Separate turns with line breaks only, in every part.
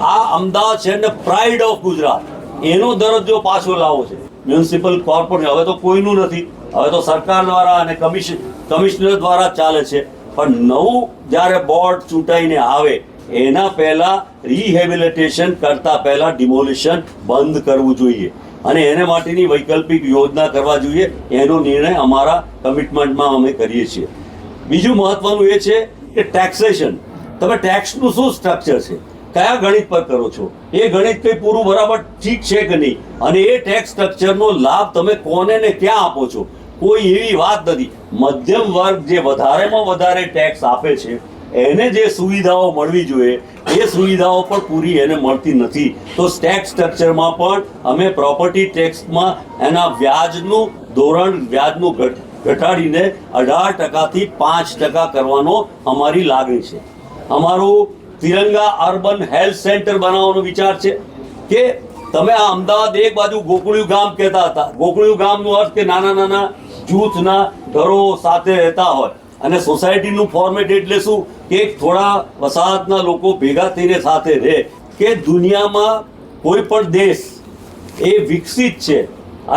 આ અમદાવાદ શહેરને pride of Gujarat એનો દરજ્જો પાછો લાવો છે. મ્યુનિસિપલ કોર્પોરેશન હવે તો કોઈનું નથી, હવે તો સરકાર દ્વારા અને કમિશનર દ્વારા ચાલે છે. પણ નવું જ્યારે બોર્ડ ચૂંટાઈને આવે એના પહેલા રિહેબિલિટેશન કરતા પહેલા ડિમોલિશન બંધ કરવું જોઈએ અને એને માટેની વૈકલ્પિક યોજના કરવા જોઈએ. એનો નિર્ણય અમારા કમિટમેન્ટમાં અમે કરીએ છીએ. બીજું મહત્વનું એ છે કે ટેક્સેશન. તમે ટેક્સનું શું સ્ટ્રક્ચર છે, કયા ગણિત પર કરો છો, એ ગણિત કંઈ પૂરું બરાબર ઠીક છે કે નહીં, અને એ ટેક્સ સ્ટ્રક્ચરનો લાભ તમે કોને ને ક્યાં આપો છો, કોઈ એવી વાત નથી. મધ્યમ વર્ગ જે વધારેમાં વધારે ટેક્સ આપે છે એને જે સુવિધાઓ મળવી જોઈએ એ સુવિધાઓ પણ પૂરી એને મળતી નથી. તો ટેક્સ સ્ટ્રક્ચરમાં પણ અમે પ્રોપર્ટી ટેક્સમાં એના વ્યાજનું ધોરણ વ્યાજનું ઘટાડીને 18%થી 5% કરવાનો અમારી લાગણી છે. અમારું તિરંગા અર્બન હેલ્થ સેન્ટર બનાવવાનો વિચાર છે કે તમે આ અમદાવાદ એક બાજુ ગોકુળિયું ગામ કહેતા હતા. ગોકુળિયું ગામનો અર્થ કે નાના નાના જૂથના ઘરો સાથે રહેતા હોય, અને સોસાયટીનું ફોર્મેટ એટલે શું કે થોડા વસાહતના લોકો ભેગા થઈને સાથે રહે. કે દુનિયામાં કોઈ પણ દેશ એ વિકસિત છે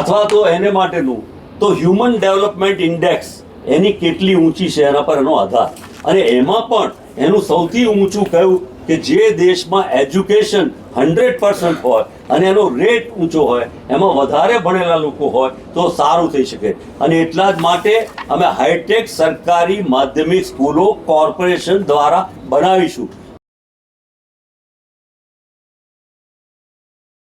અથવા તો એને માટેનું તો હ્યુમન ડેવલપમેન્ટ ઇન્ડેક્સ એની કેટલી ઊંચી છે એના પર એનો આધાર. અને એમાં પણ એનું સૌથી ઊંચું કયું કે જે દેશમાં એજ્યુકેશન 100% હોય અને એનો રેટ ઊંચો હોય, એમાં વધારે ભણેલા લોકો હોય તો સારું થઈ શકે. અને એટલા જ માટે અમે હાઈટેક સરકારી માધ્યમિક સ્કૂલો કોર્પોરેશન દ્વારા બનાવીશું.